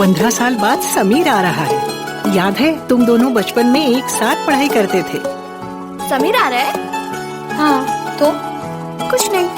15 साल बाद समीर आ रहा है। याद है तुम दोनों बचपन में एक साथ पढ़ाई करते थे। समीर आ रहा है? हाँ तो कुछ नहीं।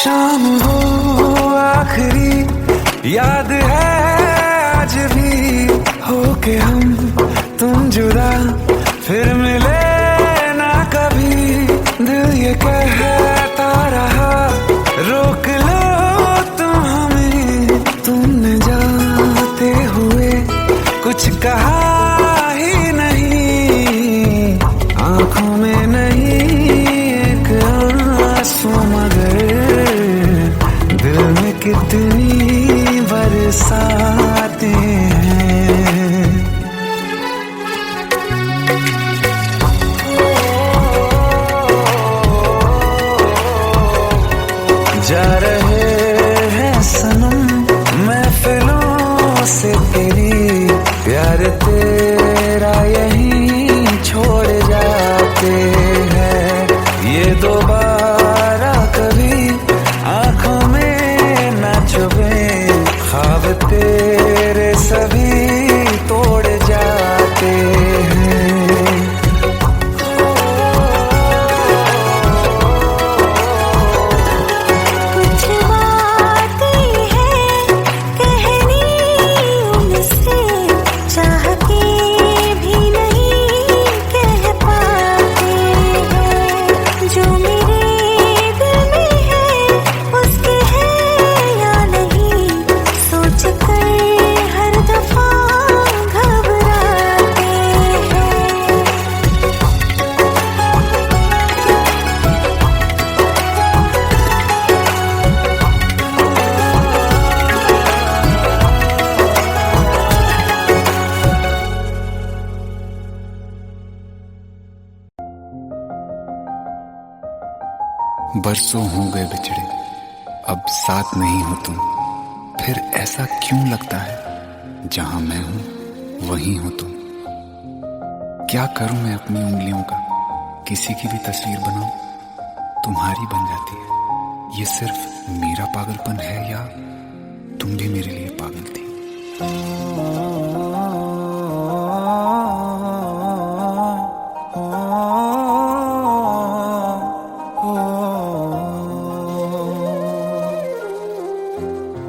शाम हो आखिरी याद है आज भी हो के हम तुम जुदा फिर मिले ना कभी। दिल ये कहता रहा रोक लो तुम हमें, तुमने जाते हुए कुछ कहा ही नहीं। आंखों में नहीं एक आंसू मगर दिल में कितनी बरसाते हैं। जा रहे हैं सनम महफिलों से तेरी, प्यार तेरा यहीं छोड़ जाते हैं। ये दोबारा कभी आंखों में न चुभे, ख्वाब तेरे सभी तोड़ जाते हैं। बरसों हो गए बिछड़े, अब साथ नहीं हो तुम, फिर ऐसा क्यों लगता है जहां मैं हूं वहीं हो तुम। क्या करूं मैं अपनी उंगलियों का, किसी की भी तस्वीर बनाऊं तुम्हारी बन जाती है। ये सिर्फ मेरा पागलपन है या तुम भी मेरे लिए पागल थी।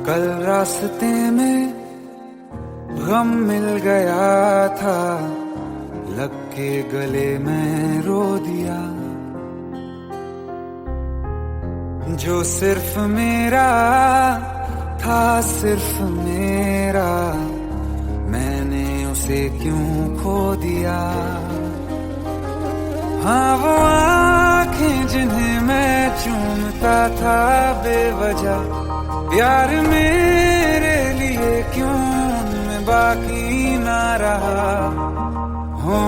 कल रास्ते में गम मिल गया था, लग के गले में रो दिया। जो सिर्फ मेरा था, सिर्फ मेरा, मैंने उसे क्यों खो दिया। हाँ वो आँखें जिन्हें मैं चूमता था बेवजह, प्यार मेरे लिए क्यों उनमें बाकी ना रहा। हो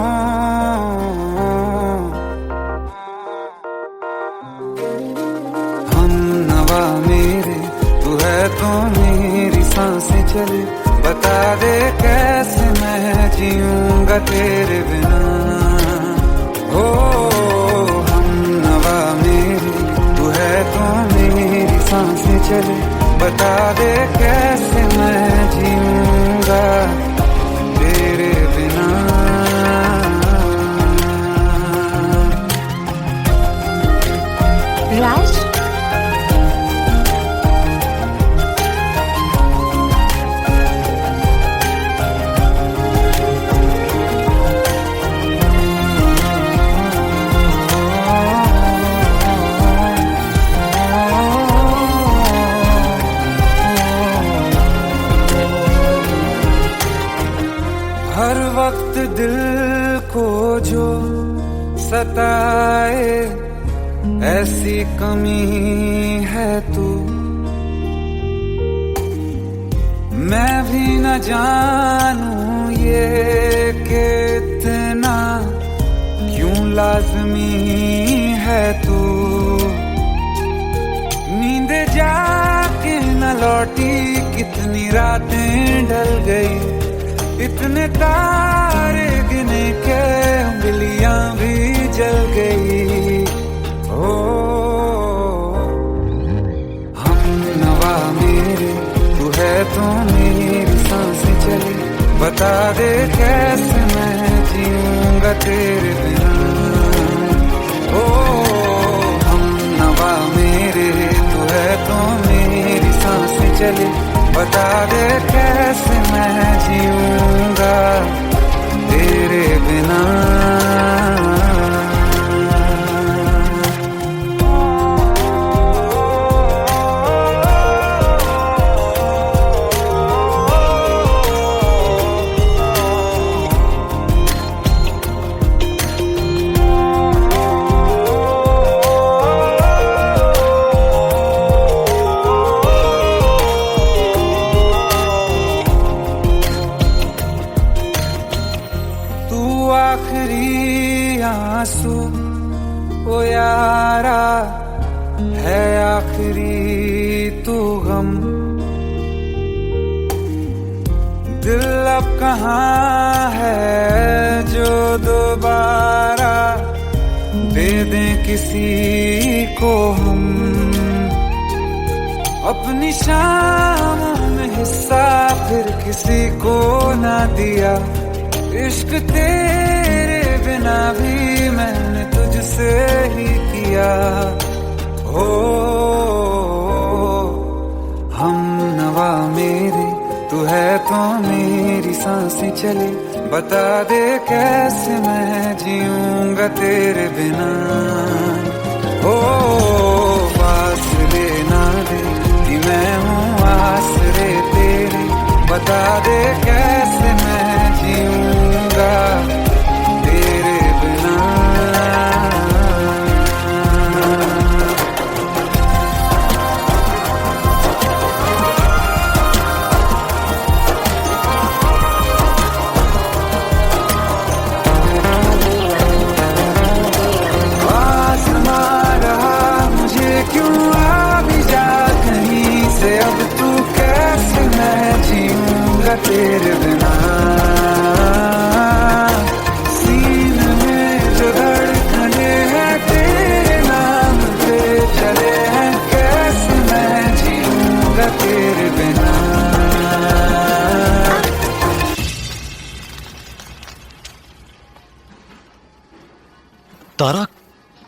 हम नवा मेरे, तू है तो मेरी सांसें चले। बता दे कैसे मैं जीऊंगा तेरे बिना। हो हम नवा मेरे, तू है तो मेरी सांसें चले। बता दे कैसे मैं जीऊंगा तेरे बिना। राज, हर वक्त दिल को जो सताए, ऐसी कमी है तू। मैं भी न जानूं ये कि इतना क्यों लाज़मी है तू। नींद जाके न लौटी, कितनी रातें ढल गई। इतने तारे गिने के उंगलियां भी जल गई। ओ हम नवा मेरे, तू है तो मेरी सांसें चली। बता दे कैसे मैं जीऊंगा तेरे बिना। ओ हम नवा मेरे, तू है तो मेरी सांसें चली। बता दे कैसे मैं जीऊंगा तेरे बिना। आखिरी आंसू ओ यारा है, आखिरी तू गम। दिल अब कहाँ है जो दोबारा दे दें किसी को हम। अपनी शामों में हिस्सा फिर किसी को ना दिया। इश्क तेरे बिना भी मैंने तुझसे ही किया। हो हम नवा मेरे, तू है तो मेरी सांसें चले। बता दे कैसे मैं जीऊंगा तेरे बिना। हो फासले ना दे कि मैं हूँ आसरे तेरे। बता दे कैसे मैं जीऊंगा तेरे बिना। आसमां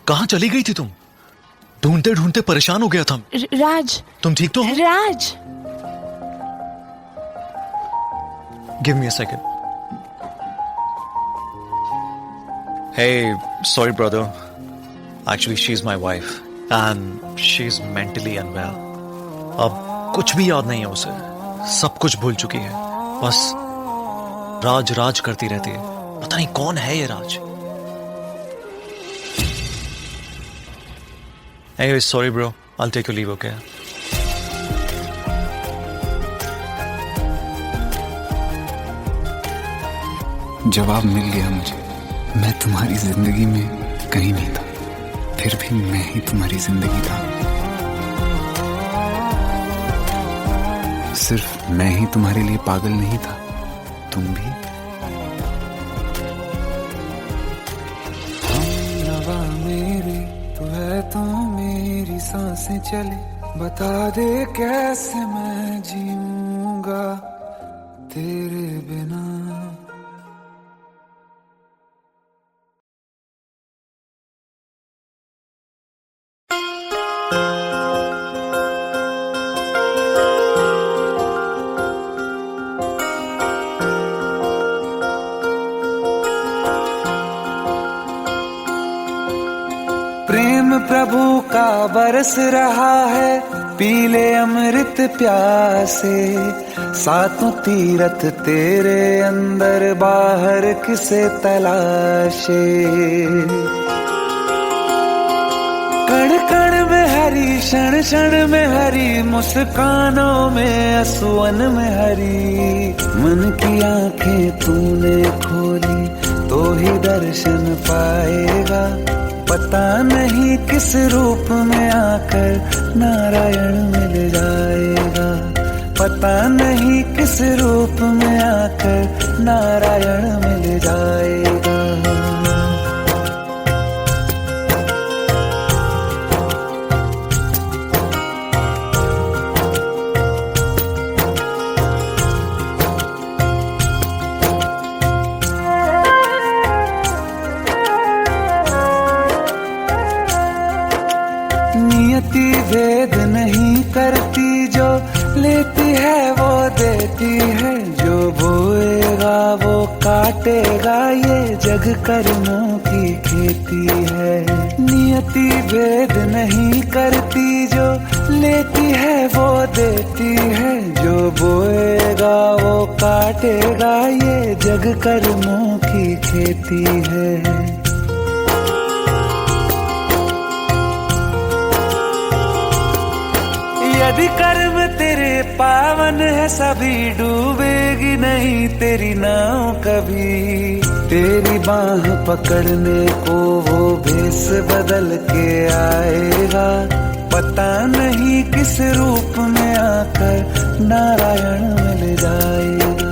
कहाँ चली गई थी तुम? ढूंढते ढूंढते परेशान हो गया था। राज, तुम ठीक तो हो? Raj. Give me a second. Hey, sorry brother. Actually, she's my wife and she's mentally unwell. अब कुछ भी याद नहीं है उसे, सब कुछ भूल चुकी है। बस राज राज करती रहती है। पता नहीं कौन है ये राज। Anyway, sorry bro. I'll take your leave, okay? जवाब मिल गया मुझे। मैं तुम्हारी जिंदगी में कहीं नहीं था, फिर भी मैं ही तुम्हारी जिंदगी था। सिर्फ मैं ही तुम्हारे लिए पागल नहीं था, तुम भी। हमनवा मेरी तू है, तो मेरी सांसें चले, बता दे कैसे मैं जीऊंगा तेरे बिना। प्रेम प्रभु का बरस रहा है, पीले अमृत प्यासे, सातों तीरथ तेरे अंदर, बाहर किसे तलाशे। कण कण में हरी, क्षण क्षण में हरी, मुस्कानों में असुवन में हरी। मन की आंखें तूने खोली तो ही दर्शन पाएगा, पता नहीं किस रूप में आकर नारायण मिल जाएगा। पता नहीं किस रूप में आकर नारायण मिल जाएगा। नियति भेद नहीं करती, जो लेती है वो देती है, जो बोएगा वो काटेगा, ये जग कर्मों की खेती है। नियति भेद नहीं करती, जो लेती है वो देती है, जो बोएगा वो काटेगा, ये जग कर्मों की खेती है। यदि कर्म तेरे पावन है, सभी डूबेगी नहीं तेरी नाव कभी। तेरी बाह पकड़ने को वो भेष बदल के आएगा, पता नहीं किस रूप में आकर नारायण मिल जाएगा।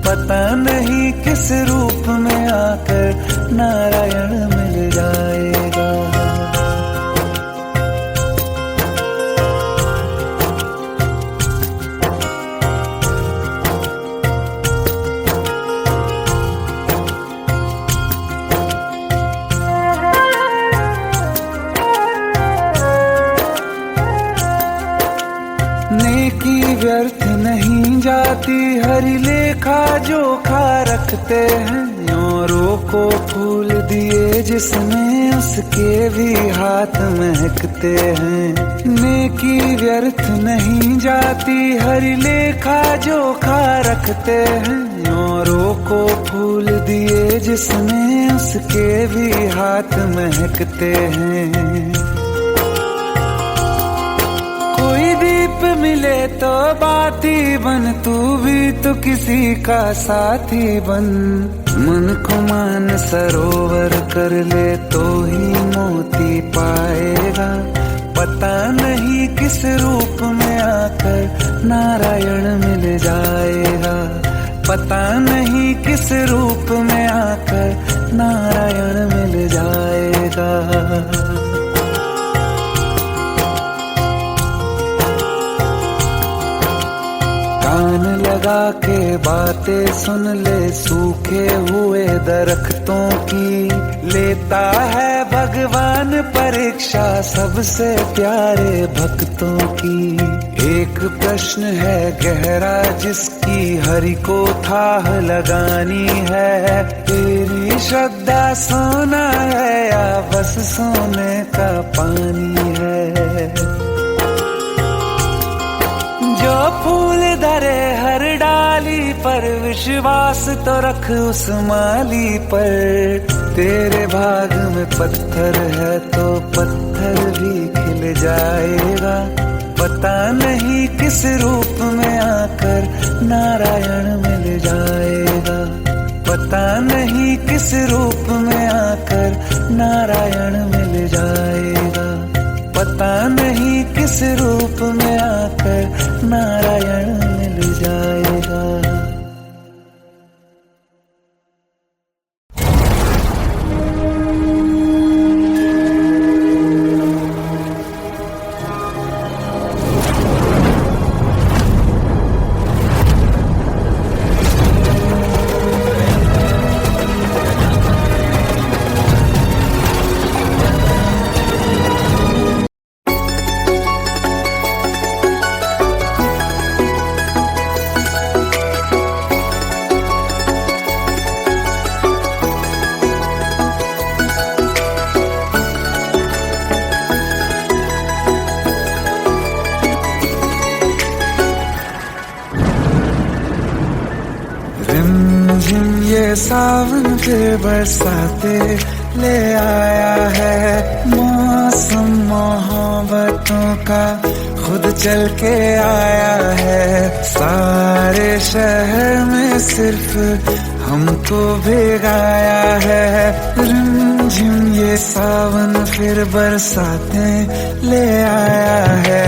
पता नहीं किस रूप में आकर नारायण मिल जाएगा। नेकी व्यर्थ नहीं जाती, हरि लेखा जोखा रखते हैं। औरों को फूल दिए जिसने, उसके भी हाथ महकते हैं। नेकी व्यर्थ नहीं जाती, हरि लेखा जोखा रखते हैं। औरों को फूल दिए जिसने, उसके भी हाथ महकते हैं। कोई दीप मिले तो बाती बन, तू भी तो किसी का साथी बन। मन को मान सरोवर कर ले तो ही मोती पाएगा, पता नहीं किस रूप में आकर नारायण मिल जाएगा। पता नहीं किस रूप में आकर नारायण मिल जाएगा। कान लगा के बातें सुन ले सूखे हुए दरख्तों की। लेता है भगवान परीक्षा सबसे प्यारे भक्तों की। एक प्रश्न है गहरा जिसकी हरि को थाह लगानी है। तेरी श्रद्धा सोना है या बस सोने का पानी है। जो फूल धरे हर डाली पर विश्वास तो रख उस माली पर। तेरे भाग में पत्थर है तो पत्थर भी खिल जाएगा। पता नहीं किस रूप में आकर नारायण मिल जाएगा। पता नहीं किस रूप में आकर नारायण मिल जाएगा। पता नहीं किस रूप में आकर नारायण मिल जाएगा। ये सावन के बरसाते ले आया है। मौसम मोहब्बतों का खुद चल के आया है। सारे शहर में सिर्फ हमको भिगाया है। रिमझिम ये सावन फिर बरसाते ले आया है।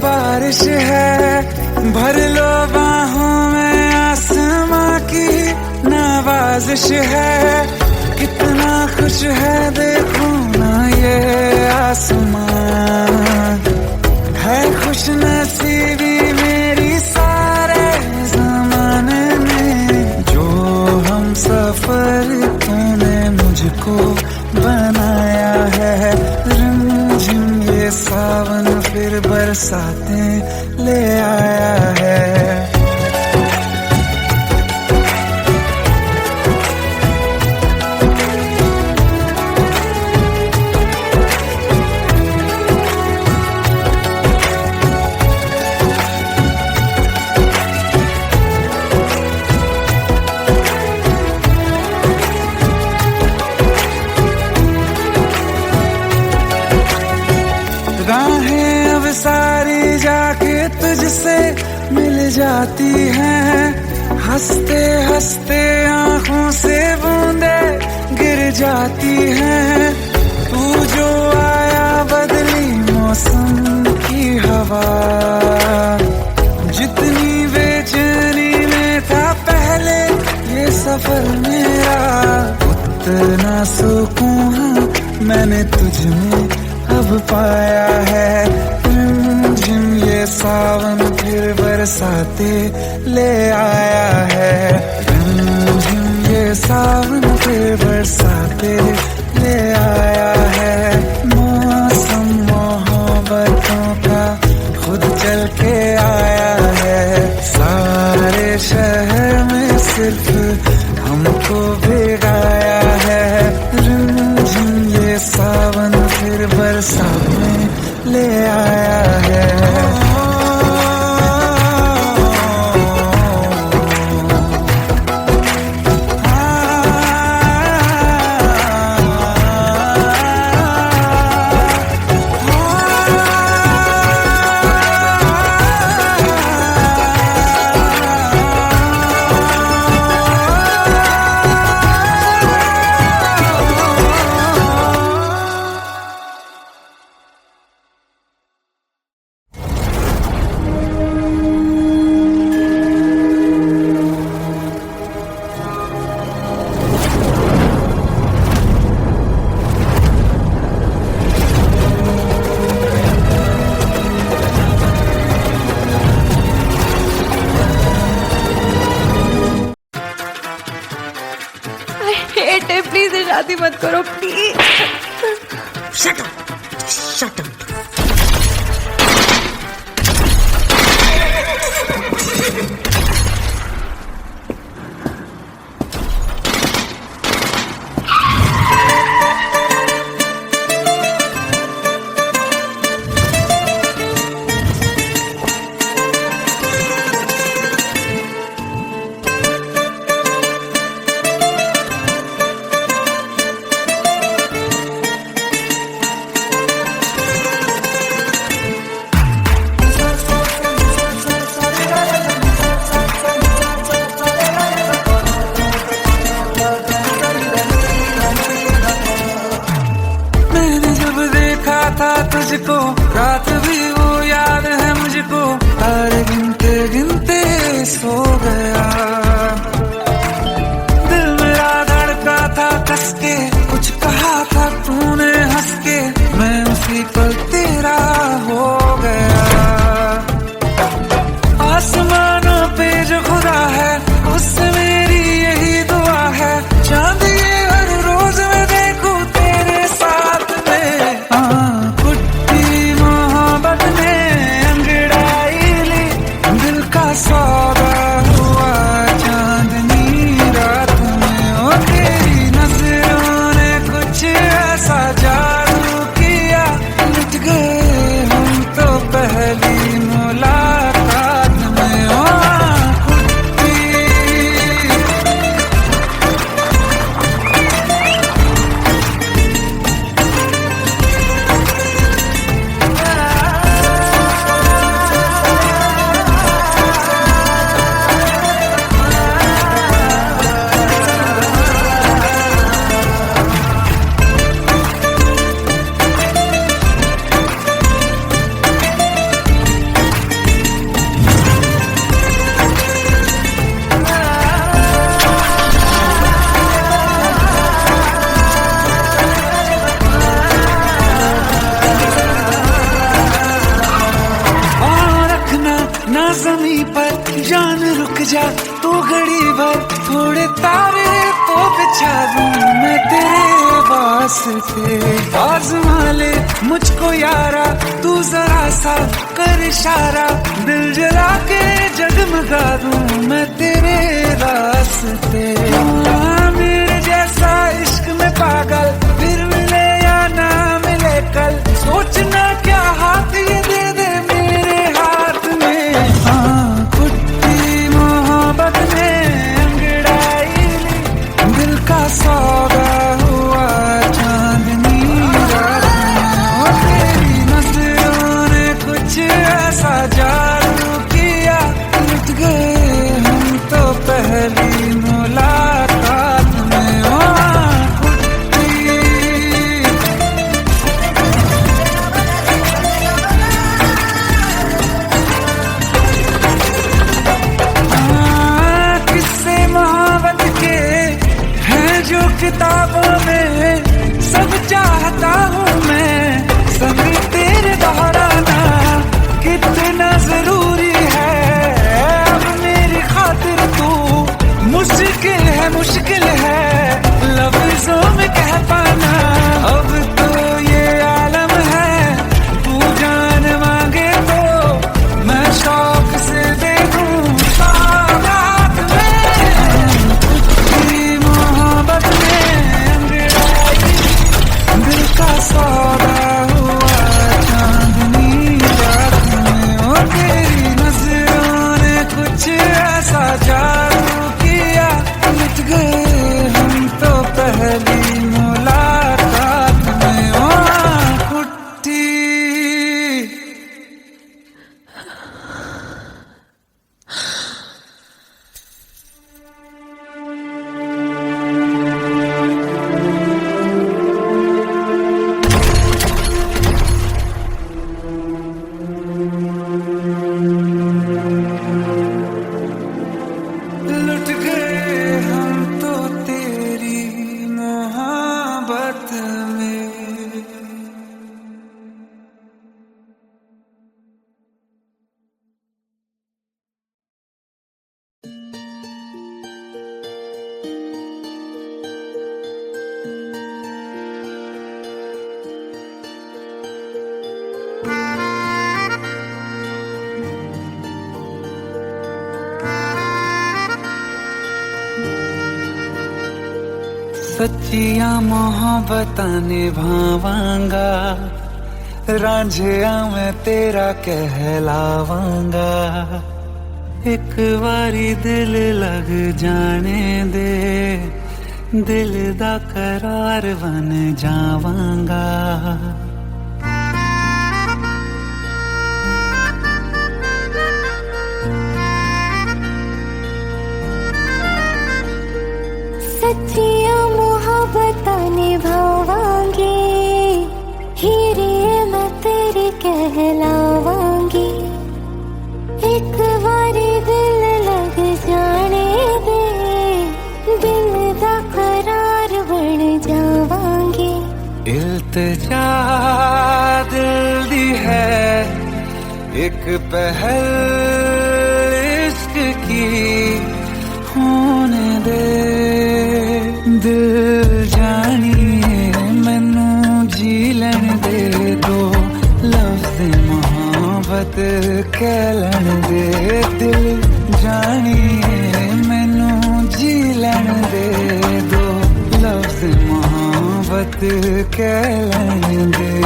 बारिश है भर लो बाहों में आसमां की नवाजिश है। कितना खुश है देखो ना ये आसमां। है खुश नसीबी मेरी सारे जमाने में। जो हम सफर तूने मुझको बनाया है। रिमझिम ये सावन फिर बरसाते ले आया है। राहें अब सारी जाके तुझसे मिल जाती हैं। हंसते हंसते आंखों से बूंदे गिर जाती हैं। तू जो आया बदली मौसम की हवा। जितनी बेचैनी में था पहले ये सफर मेरा। उतना सुकून मैंने तुझ में अब पाया है। रिमझिम ये सावन फिर बरसाते ले आया है। रिमझिम ये सावन फिर बरसाते ले आया है। मौसम मोहब्बतों का खुद चल के आया है। सारे शहर में सिर्फ हमको भिगाया है। रिमझिम ये सावन फिर बरसाते ले आया है। शादी मत करो please. Shut up, shut up. तुझको रात भी वो याद है मुझको, तारे गिनते गिनते सो गया। दिल मेरा धड़का था कस के, कुछ कहा था तूने हंस के, मैं उसी पल तेरा हो गया। आसमानों पे जो खुदा है उससे मेरी यही दुआ है, चांद ये हर रोज मैं देखूं तेरे साथ में। सौदा हुआ चांदनी रात में, ओ तेरी नजरों ने कुछ ऐसा जादू किया, लुट गए हम तो पहली मुलाकात में। ओ ज़मीं पर जान रुक जा तू घड़ी भर, थोड़े तारे तो बिछा दूं मैं तेरे वास्ते। आज़मा ले मुझको यारा तू जरा सा कर इशारा, दिल जला के जगमगा दूं मैं तेरे रास्ते। मेरे जैसा इश्क में पागल फिर मिले या ना मिले कल, सोचना क्या हाथ ये दे दे मेरे हाथ में। कुट्टी मोहब्बत ने अंगड़ाई ली, दिल का सौदा हुआ चांदनी रात में, और तेरी नजरों ने कुछ ऐसा जादू किया, लुट गए हम तो पहली मुलाकात में। ओ किताबों में सब चाहता हूँ मैं, सब तेरे दोहराना कितना जरूरी है। अब मेरी खातिर तू मुश्किल है लफ्जों में कह पाना। अब तो ये आलम है तू जान मांगे तो मैं शौक से दे दूँ सौगात में। मोहब्बत दिल का सौदा हुआ चांदनी रात में, ओ तेरी नजरों ने कुछ ऐसा जादू किया, लुट गए हम तो पहली मुलाकात में। सच्चियां मोहब्बतां निभावांगा, रांझिया मैं तेरा कहलावांगा। एक बारी दिल लग जाने दे, दिल दा करार बन जावांगा। सच्चियां मोहब्बतां निभावांगी, हीरे मैं तेरी कहलावांगी। एक बारी दिल लग जाने दे, दिल दा करार बन जावांगी। इल्तिजा दिल दी है एक पहल इश्क की, होने दे दिल जानिए मैनू जी लैन दे दो, लफ्ज़ मोहब्बत कह लैन दे। दिल जानिए मैनू जी लैन दे दो, लफ्ज़ मोहब्बत कह लैन दे।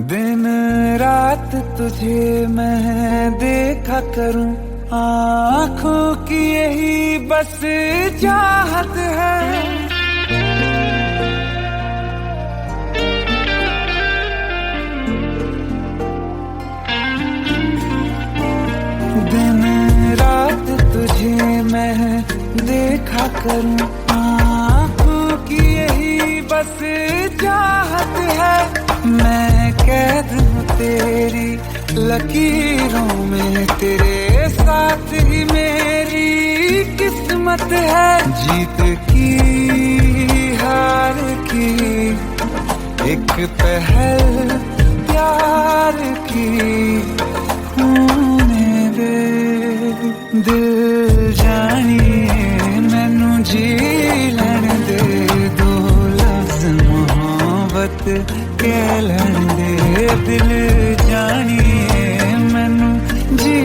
दिन रात तुझे मैं देखा करूं, आँखों की यही बस चाहत है। दिन रात तुझे मैं देखा करूं, आँखों की यही बस चाहत है। मैं कैद हूँ तेरी लकीरों में, तेरे साथ ही मेरी किस्मत है। जीत की हार की एक पहल प्यार की, होने दे दिल जानिए मैनू जी लैन दे दो, लफ्ज़ मोहब्बत कह लैन दे। दिल जानिए मैनू जी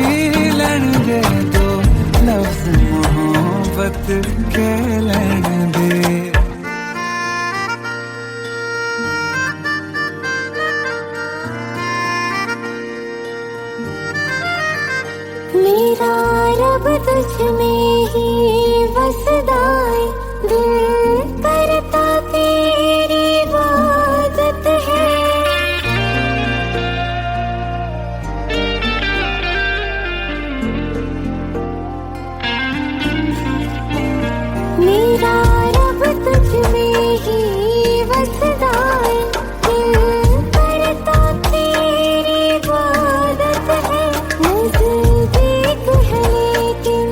लैन दे दो, लफ्ज़ मोहब्बत कह लैन दे। मेरा रब तुझ में ही बसदा है, दिल करता तेरी इबादत है। मेरा रब तुझ में ही बसदा है, दिल करता तेरी इबादत है। नज़दीक है लेकिन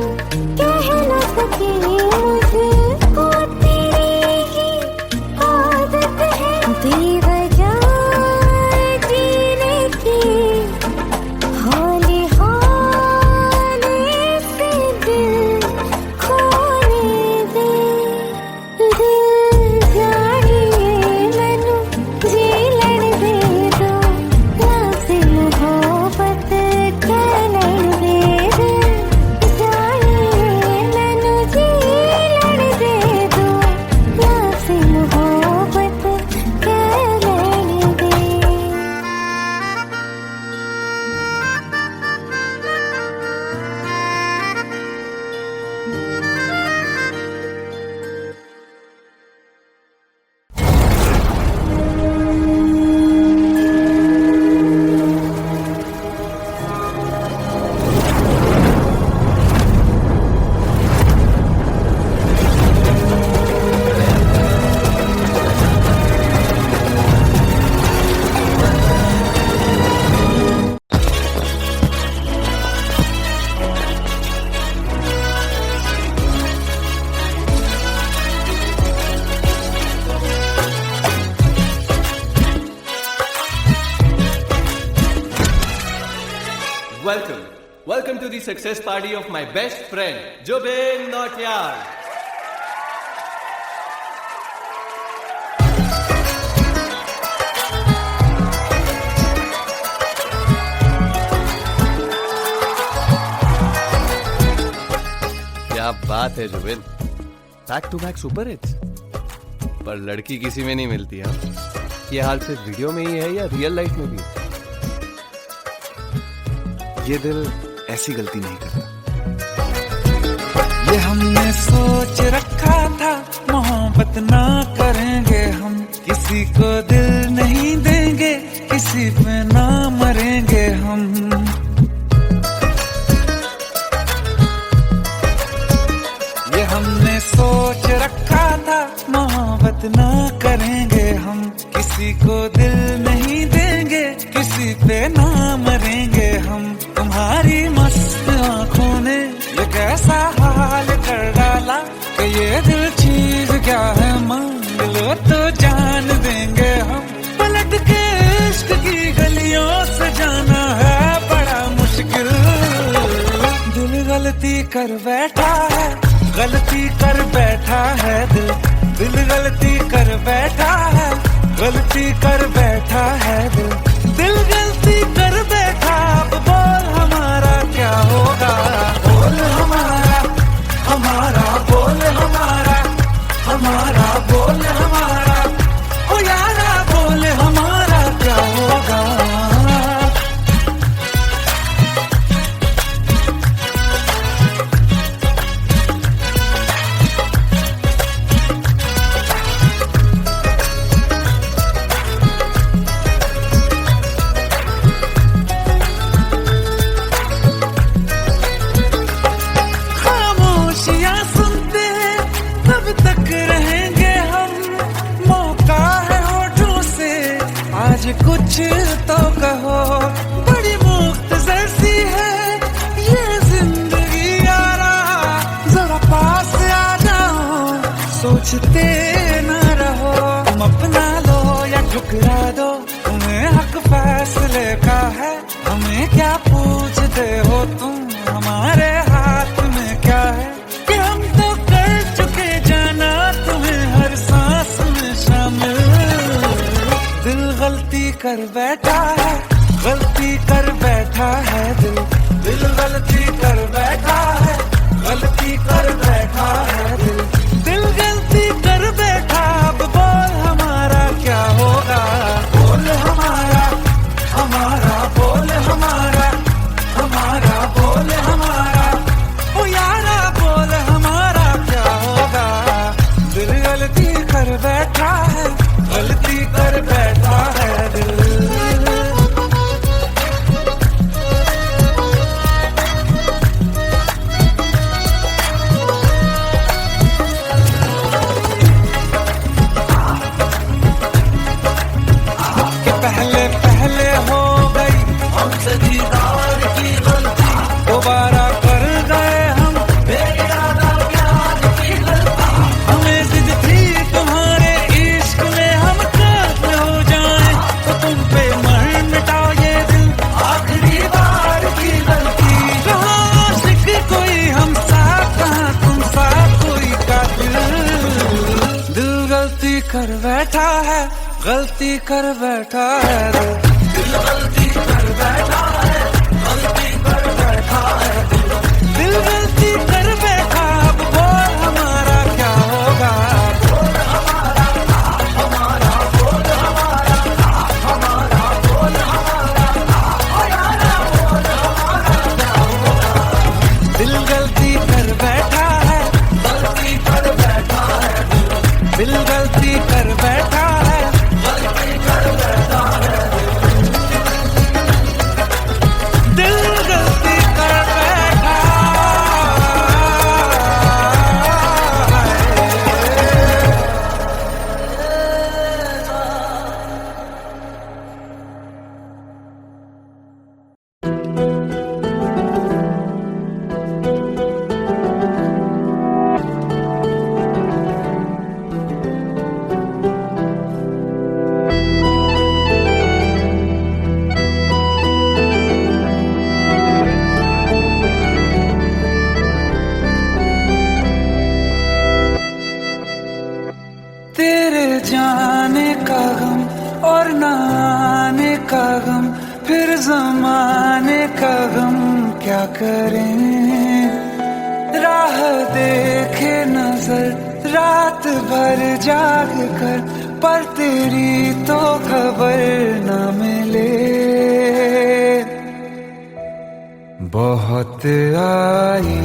Welcome to the success party of my best friend, Jubin Nautiyal. क्या बात है Zubin, back to back super hits. पर लड़की किसी में नहीं मिलती है। ये हाल सिर्फ वीडियो में ही है या रियल लाइफ में भी? ये दिल ऐसी गलती नहीं करता। ये हमने सोच रखा था, मोहब्बत ना करेंगे हम, किसी को दिल नहीं देंगे, किसी पे ना मरेंगे हम। ये हमने सोच रखा था, मोहब्बत ना करेंगे हम, किसी को दिल नहीं देंगे, किसी पे ना मरेंगे हम। तुम्हारी मस्त आंखों ने ये कैसा हाल कर डाला कि ये दिल चीज क्या है, मांग लो तो जान देंगे हम। पलट के इश्क की गलियों से जाना है बड़ा मुश्किल। दिल गलती कर बैठा है, गलती कर बैठा है दिल, दिल गलती कर बैठा है, गलती कर बैठा है दिल, दिल गलती कर बैठा। अब बोल हमारा क्या होगा, बोल हमारा, हमारा बोल हमारा, हमारा बोल हमारा, ओ यारा बोल हमारा क्या होगा। कुछ तो कहो, बड़ी मुख्तसर सी है ये जिंदगी यारा, जरा पास आ जाओ, सोचते न रहो। तुम अपना लो या ठुकरा दो, तुम्हें हक फैसले का है, हमें क्या पूछते हो तुम, हमारे हाथ में क्या है कि हम तो कर चुके जाना तुम्हें हर सांस में शामिल। दिल गलती कर बैठा है, गलती कर बैठा है दिल, दिल गलती कर बैठा है, गलती कर बैठा है दिल, दिल गलती कर बैठा। अब बोल हमारा क्या होगा, बोल हमारा, हमारा बोल हमारा, हमारा बोल हमारा, ओ यारा बोल हमारा क्या होगा। दिल गलती कर बैठा है, गलती कर बैठा है दिल। कि पहले पहले हो गई हमसे दीदार की गलती, दोबारा कर गए हम बेइरादा प्यार की गलती। हमें जिद थी तुम्हारे इश्क में हम काफिर हो जाएं, तो तुम पे मर मिटाओ ये दिल, आखिरी बार की गलती। कहाँ आशिक कोई हम साथ, कहाँ तुम साथ कोई कातिल। दिल गलती कर बैठा है, गलती कर बैठा है दिल, दिल गलती कर बैठा है, गलती कर बैठा है दिल, दिल गलती कर बैठा। अब बोल हमारा क्या होगा, बोल हमारा, हमारा बोल हमारा, हमारा बोल हमारा, ओ यारा बोल हमारा क्या होगा। दिल गलती कर बैठा है, गलती कर बैठा है दिल, दिल गलती कर बैठा है, गलती कर बैठा है दिल, गलती कर बैठा है। तेरे जाने का गम और न आने का गम, फिर जमाने का गम क्या करें। राह देखे नजर रात भर जाग कर, पर तेरी तो खबर न मिले। बहुत आई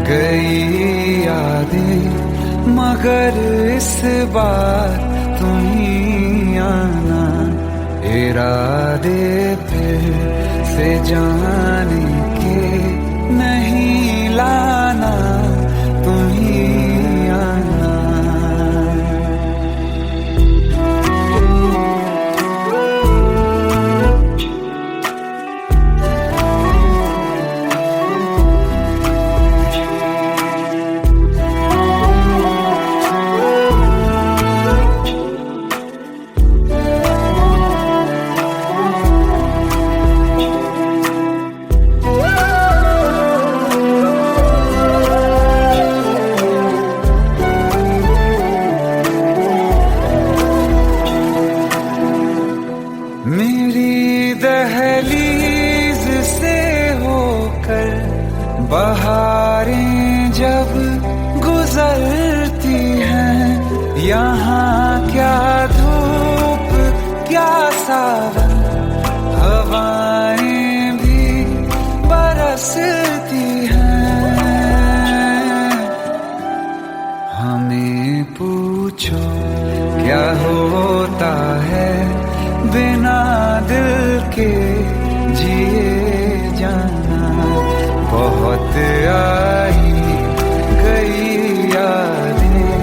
गई यादें, मगर इस बार तुम ही आना। इरादे फिर से जाने के नहीं लाना, तुम ही आना। मेरी दहलीज से होकर बहारें जब गुजरती हैं, यहाँ क्या धूप क्या सावन, हवाएं भी बरसती हैं। हमें पूछो क्या होता है बिना दिल के जिए जाना। बहुत आई गई यादें,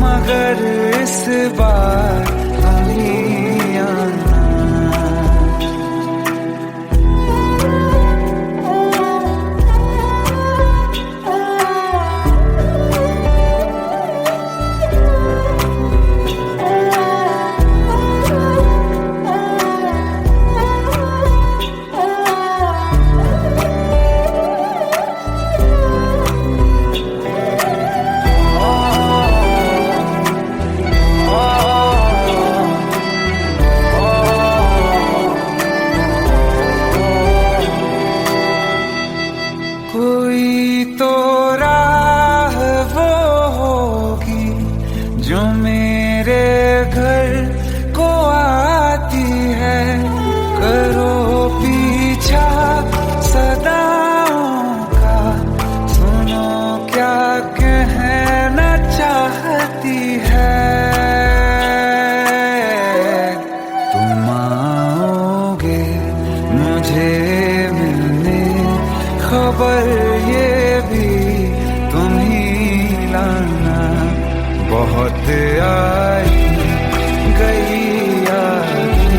मगर इस बार तुम ही आना। कोई तो राह वो होगी जो मेरे घर को आती है। करो पीछा सदाओं का, सुनो क्या कहना चाहती है। तुम आओगे मुझे मिलने, खबर ये भी तुम ही लाना। बहुत आई गई यादें,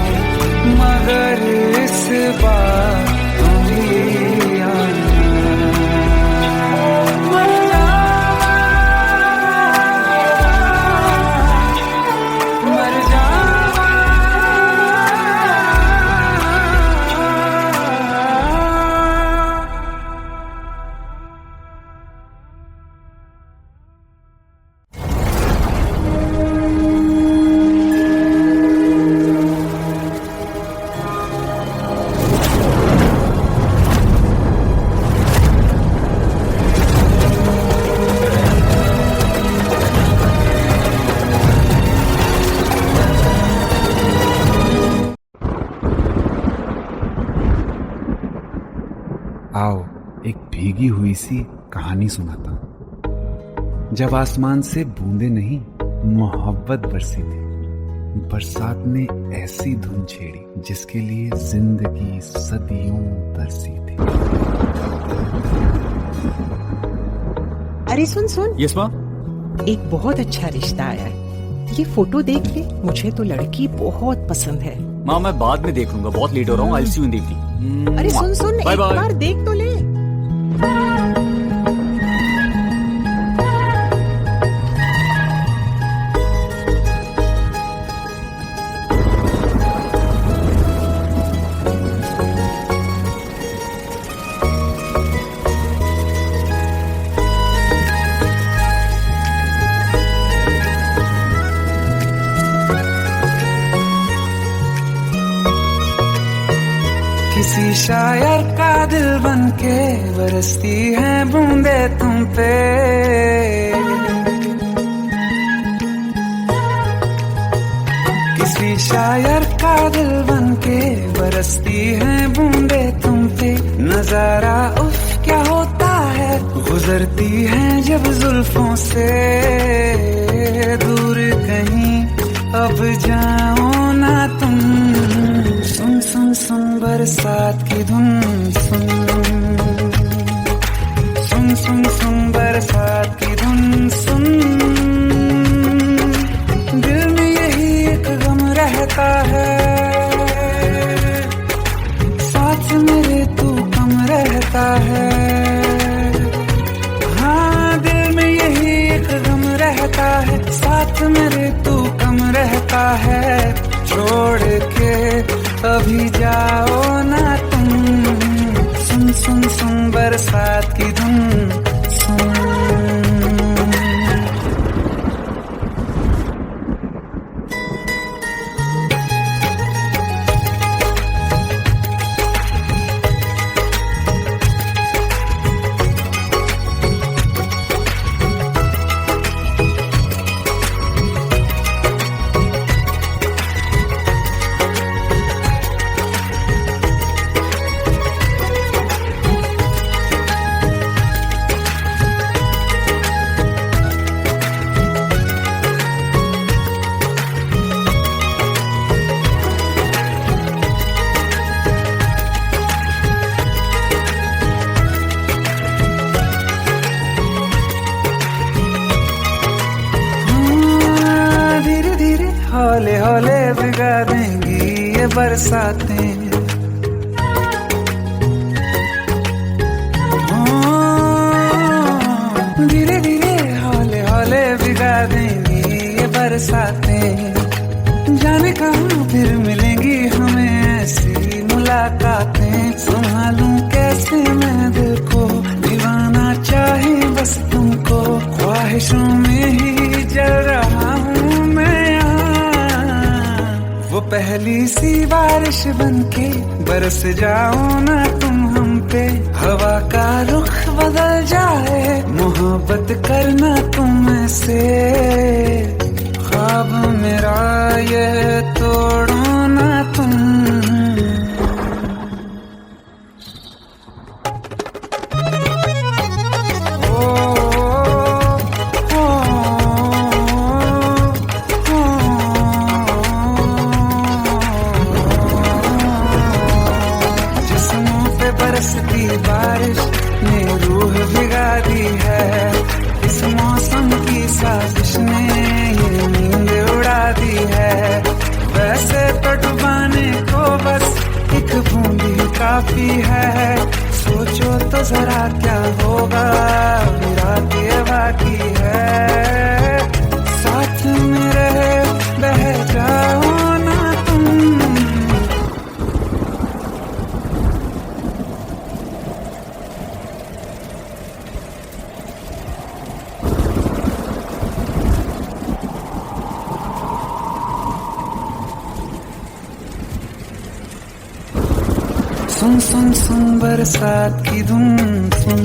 मगर इस बार तुम ही आना। मर जावा, मर जावा। आओ एक भीगी हुई सी कहानी सुनाता हूं। जब आसमान से बूंदे नहीं मोहब्बत बरसी थी, बरसात ने ऐसी धुन छेड़ी जिसके लिए जिंदगी सदियों तरसी थी। अरे सुन सुन, यस माँ। एक बहुत अच्छा रिश्ता आया है, ये फोटो देख ले। मुझे तो लड़की बहुत पसंद है। माँ मैं बाद में देख लूंगा, बहुत लेट हो रहा हूँ। आई सी यू इन द इवनिंग। अरे सुन सुन, बाय एक बाय। बार देख तो ले। शायर का दिल बनके बरसती है बूंदे तुम पे, किसी शायर का दिल बनके बरसती है बूंदे तुम पे। नजारा उफ क्या होता है, गुजरती है जब जुल्फों से, दूर कहीं अब जाओ ना तुम। सुन सुन सुन बरसात की धुन, सुन सुन सुन सुन बरसात की धुन सुन। दिल में यही एक गम रहता है, साथ मेरे तू कम रहता है। हाँ दिल में यही एक गम रहता है, साथ मेरे तू कम रहता है। छोड़ के अभी जाओ ना तुम, सुन सुन सुन बरसात की धुन सुन। हौले हौले भिगा देंगी ये बरसातें, धीरे धीरे हौले हौले भिगा देंगी ये बरसातें। जाने कहाँ फिर मिलेंगी हमें ऐसी मुलाकातें, संभालूं कैसे मैं दिल को, दीवाना चाहे बस तुमको। ख्वाहिशों में ही जल रहा हूँ मैं वो पहली सी बारिश बनके बरस जाओ ना तुम हम पे। हवा का रुख बदल जाए, मोहब्बत करना तुम से। ख्वाब मेरा ये तोड़ो ना तुम। बरसती बारिश ने रूह भिगा दी है, इस मौसम की साजिश ने ये नींद उड़ा दी है। वैसे तो डुबाने को बस एक बूंद ही काफी है, सोचो तो जरा क्या होगा रात ये बाकी है। साथ में रहे बह जाओ ना तुम। सुन सुन सुन बरसात की धुन सुन,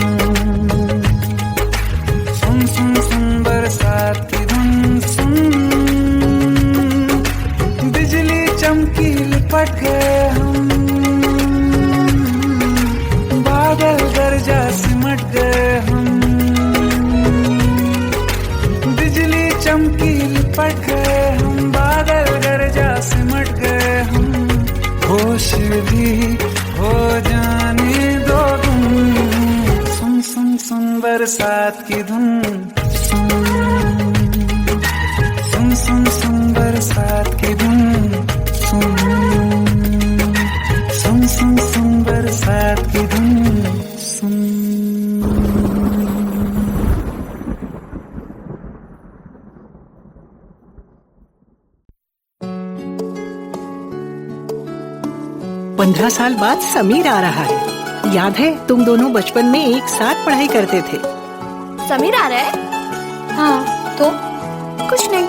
सुन सुन सुन बरसात की धुन सुन। बिजली चमकी लिपट गए हम, बादल गरजा सिमट गए हम। बिजली चमकी लिपट गए हम, बादल गरजा सिमट गए हम। होश भी हो जाने दो तुम, सुन सुन सुन बरसात की धुन सुन, सुन सुन सुन बरसात की धुन सुन, सुन सुन सुन बरसात की धुन सुन। 15 साल बाद समीर आ रहा है। याद है तुम दोनों बचपन में एक साथ पढ़ाई करते थे। समीर आ रहा है? हाँ तो कुछ नहीं।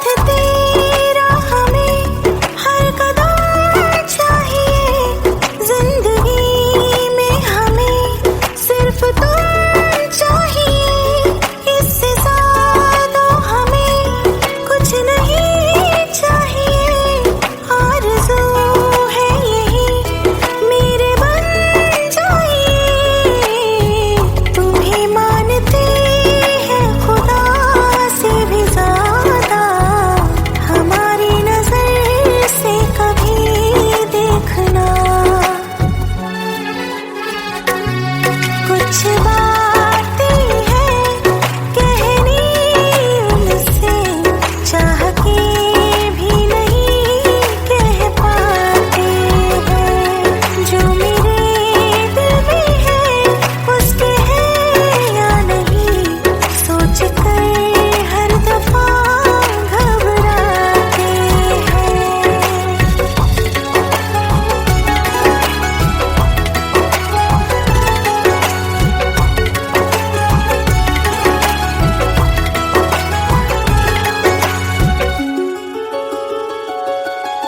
साथ तेरा हमें हर कदम चाहिए, जिंदगी में हमें सिर्फ तुम चाहिए, इससे ज्यादा हमें कुछ नहीं चाहिए। आरज़ू है यही मेरे बन जाइए, तुम्हें मानते हैं खुदा से भी ज्यादा, हमारी नजर से कभी देखना। कुछ बातें हैं कहनी उनसे, चाह के भी नहीं कह पाते हैं, जो मेरे दिल में है उसके है या नहीं, सोच कर हर दफा घबराते हैं।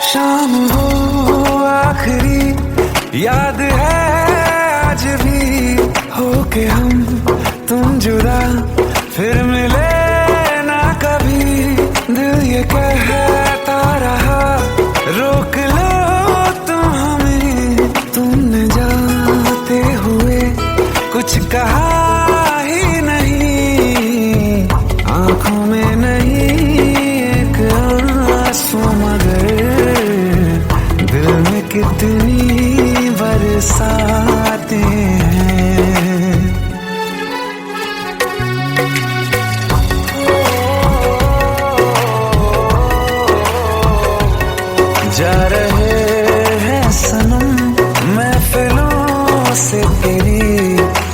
शाम हो आखिरी याद है आज भी, होके हम तुम जुदा फिर मिले ना कभी। दिल ये कहता रहा रोक लो तुम हमें, तुमने जाते हुए कुछ कहा ही नहीं, आंखों में नहीं एक आंसू मगर दिल में कितनी बरसाते हैं। जा रहे हैं सनम महफिलों से तेरी,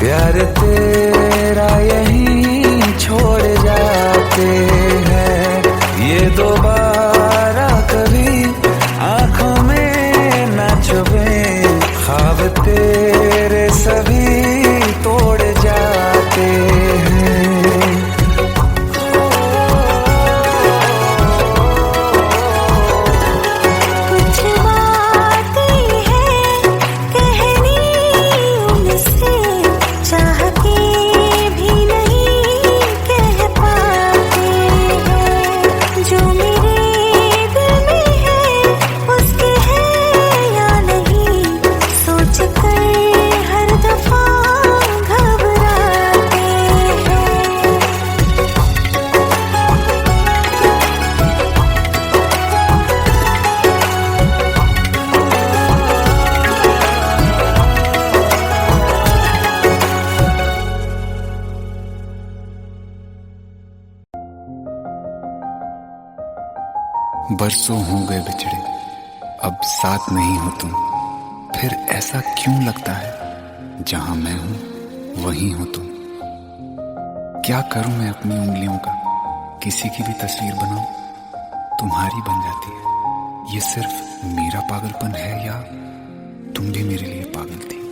प्यार तेरा यहीं छोड़ जाते हैं, ये दोबारा कभी आंखों में न चुभे, ख्वाब तेरे सभी तोड़ जाते हैं। कुछ बातें हैं कहनी उनसे, चाह के भी नहीं कह पाते हैं, जो मेरे दिल में है उसके है या नहीं, सोच कर हर दफा घबराते हैं। बरसों हो गए बिछड़े, अब साथ नहीं हो तुम, फिर ऐसा क्यों लगता है जहां मैं हूं वहीं हो तुम। क्या करूं मैं अपनी उंगलियों का, किसी की भी तस्वीर बनाऊं तुम्हारी बन जाती है। ये सिर्फ मेरा पागलपन है या तुम भी मेरे लिए पागल थी।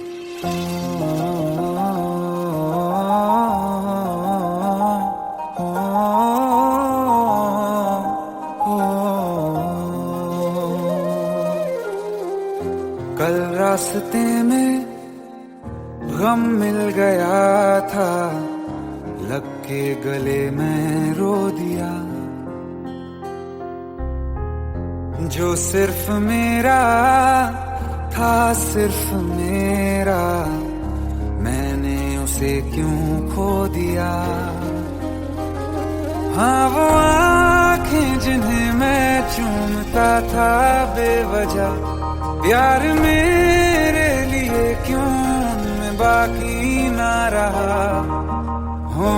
कल रास्ते में गम मिल गया था, लग के गले में रो दिया, जो सिर्फ मेरा था सिर्फ मेरा, मैंने उसे क्यों खो दिया। हाँ वो आंखें जिन्हें मैं चूमता था बेवजह, प्यार मेरे लिए क्यों उनमें बाकी ना रहा हो।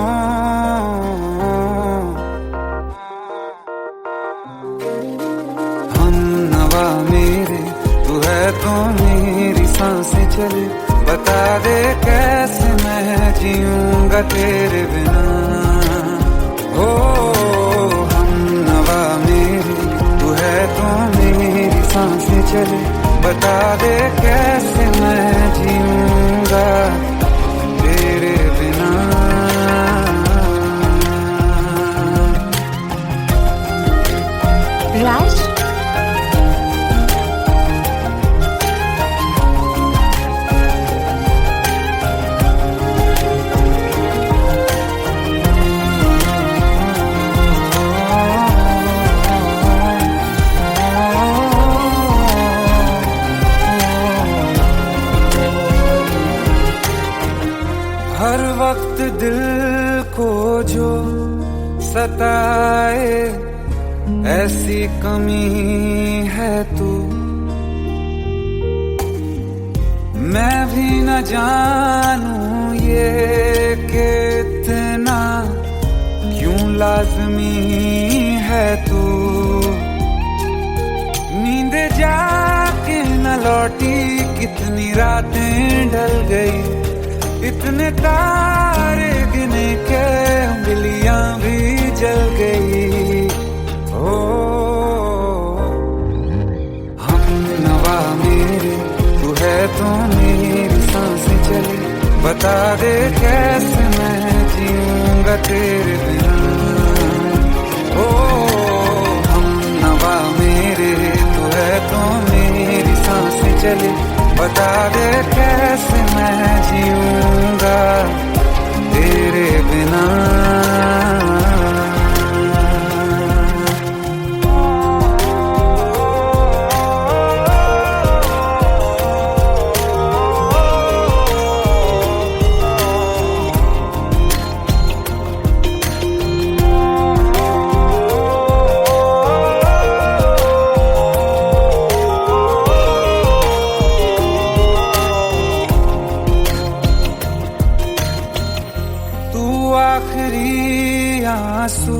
हम नवा मेरे तू है तो मेरी सांसें चले, बता दे कैसे मैं जीऊंगा तेरे बिना। हो हम नवा मेरे तू है तो मेरी सांसें चले, बता दे कैसे मैं जीऊंगा तेरे बिना। बताए ऐसी कमी है तू, मैं भी न जानूं ये कि इतना क्यों लाज़मी है तू। नींद जाके न लौटी कितनी रातें ढल गई, इतने तारे गिने के उंगलियां भी जल गई। ओ हम नवा मेरे तू है तो मेरी सांसें चली, बता दे कैसे मैं जीऊंगा तेरे बिना। ओ हम नवा मेरे तू है तो मेरी सांसें चली, बता दे कैसे मैं जीऊंगा तेरे बिना। आंसू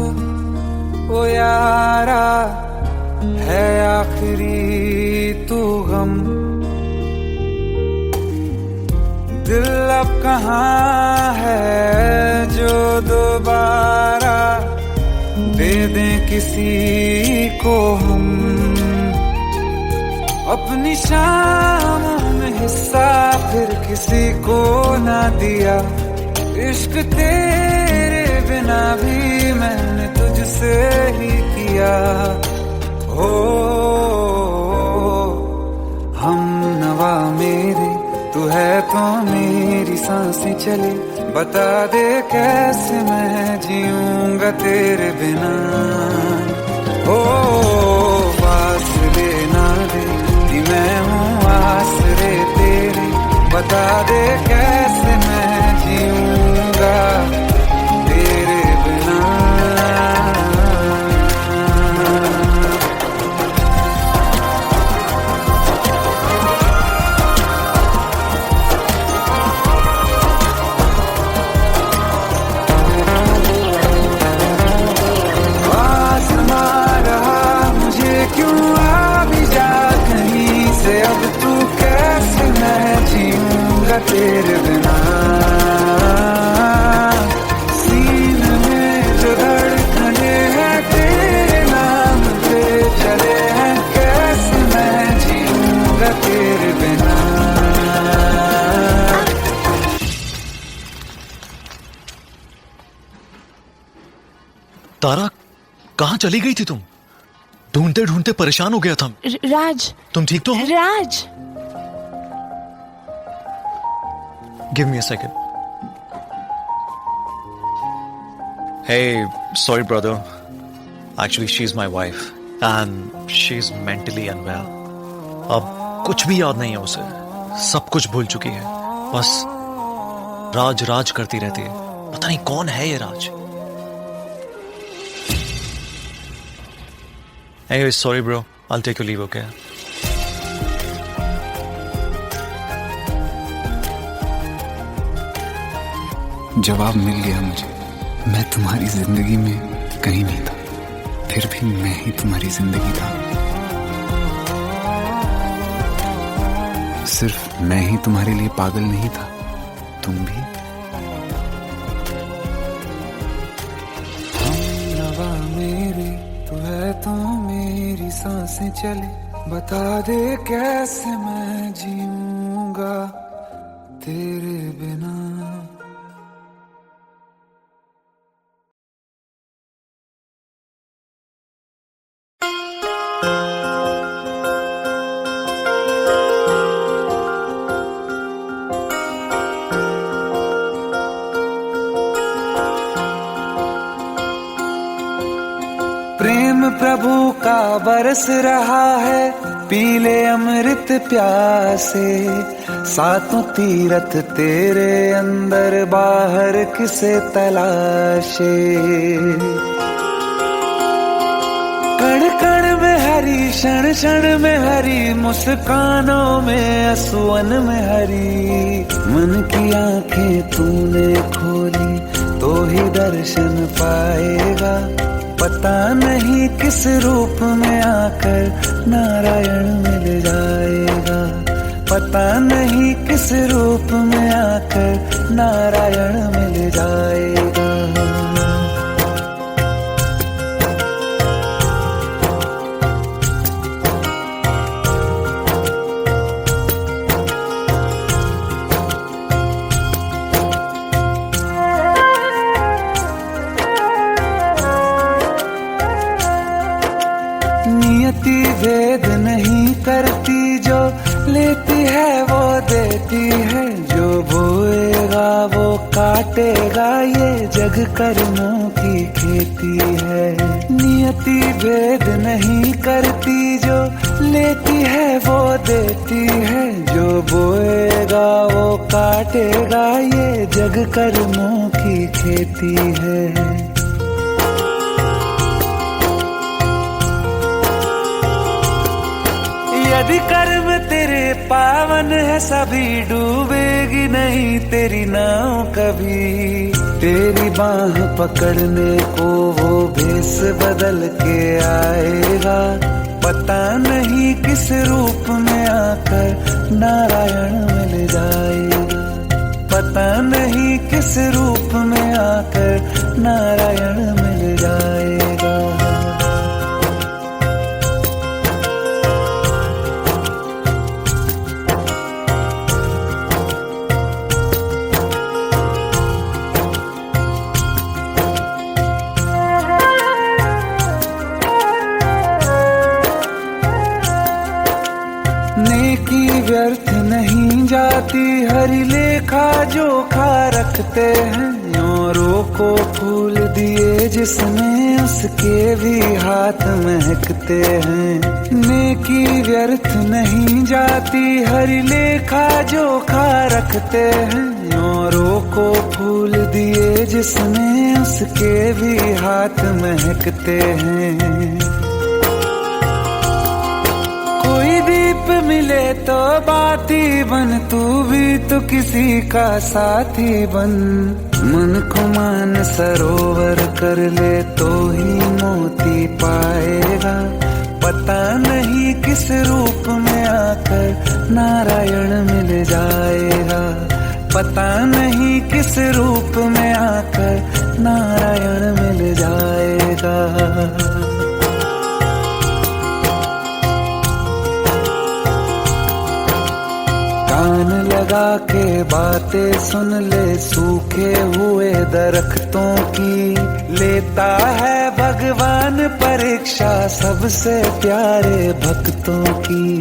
ओ यारा है आखिरी तू गम, दिल अब कहाँ है जो दोबारा दे दें किसी को हम। अपनी शामों में हिस्सा फिर किसी को ना दिया, इश्क तेरे बिना भी मैंने तुझसे ही किया। हो हम नवा मेरे तू है तो मेरी सांसें चले, बता दे कैसे मैं जीऊंगा तेरे बिना। हो फासले ना दे कि मैं हूँ आसरे तेरे, बता दे कैसे मैं जीऊंगा तेरे बिना। आसमां रहा मुझे क्यों आ भी जा कहीं से, अब तू कैसे मैं जीऊंगा तेरे बिना। सीने में जो धड़कने हैं तेरे नाम पे चले हैं, कैसे मैं जीऊंगा तेरे बिना। तारा कहाँ चली गई थी तुम? ढूंढते ढूंढते परेशान हो गया था। राज, तुम ठीक तो हो? राज, Give me a second. Hey, sorry brother. Actually, she's my wife and she's mentally unwell. अब कुछ भी याद नहीं है उसे, सब कुछ भूल चुकी है, बस राज राज करती रहती है। पता नहीं कौन है ये राज। Anyway, sorry bro. I'll take your leave, okay? जवाब मिल गया मुझे। मैं तुम्हारी जिंदगी में कहीं नहीं था, फिर भी मैं ही तुम्हारी जिंदगी था। सिर्फ मैं ही तुम्हारे लिए पागल नहीं था, तुम भी। हम नवा मेरे तू है तो मेरी सांसें चले, बता दे कैसे मैं जीऊंगा तेरे बिना। प्रेम प्रभु का बरस रहा है, पीले अमृत प्यासे। सातों तीरथ तेरे अंदर बाहर किसे तलाशे। कण कण में हरी, क्षण क्षण में हरी, मुस्कानों में असुवन में हरी। मन की आंखें तूने खोली तो ही दर्शन पाएगा। पता नहीं किस रूप में आकर नारायण मिल जाएगा। पता नहीं किस रूप में आकर नारायण मिल जाएगा। नियति भेद नहीं करती, जो लेती है वो देती है। जो बोएगा वो काटेगा, ये जग कर्मों की खेती है। नियति भेद नहीं करती, जो लेती है वो देती है। जो बोएगा वो काटेगा, ये जग कर्मों की खेती है। यदि कर्म तेरे पावन है, सभी डूबेगी नहीं तेरी नाव कभी। तेरी बाह पकड़ने को वो भेष बदल के आएगा। पता नहीं किस रूप में आकर नारायण मिल जाएगा। पता नहीं किस रूप में आकर नारायण मिल जाएगा। नेकी व्यर्थ नहीं जाती, हरि लेखा जोखा रखते हैं। औरों को फूल दिए जिसने, उसके भी हाथ महकते हैं। नेकी व्यर्थ नहीं जाती, हरि लेखा जोखा रखते हैं। औरों को फूल दिए जिसने, उसके भी हाथ महकते हैं। कोई दीप मिले तो बाती बन, तू भी तो किसी का साथी बन। मन को मान सरोवर कर ले तो ही मोती पाएगा। पता नहीं किस रूप में आकर नारायण मिल जाएगा। पता नहीं किस रूप में आकर नारायण मिल जाएगा। कान लगा के बातें सुन ले सूखे हुए दरख्तों की। लेता है भगवान परीक्षा सबसे प्यारे भक्तों की।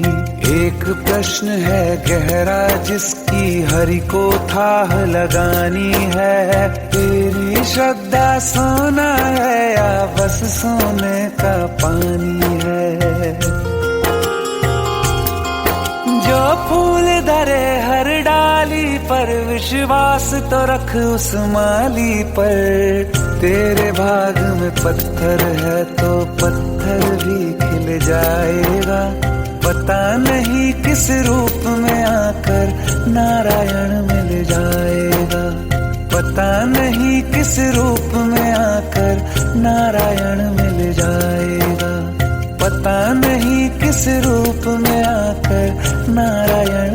एक प्रश्न है गहरा जिसकी हरि को थाह लगानी है। तेरी श्रद्धा सोना है या बस सोने का पानी है। जो फूल धरे हर डाली पर, विश्वास तो रख उस माली पर। तेरे भाग में पत्थर है तो पत्थर भी खिल जाएगा। पता नहीं किस रूप में आकर नारायण मिल जाएगा। पता नहीं किस रूप में आकर नारायण मिल जाएगा। पता नहीं किस रूप में आकर नारायण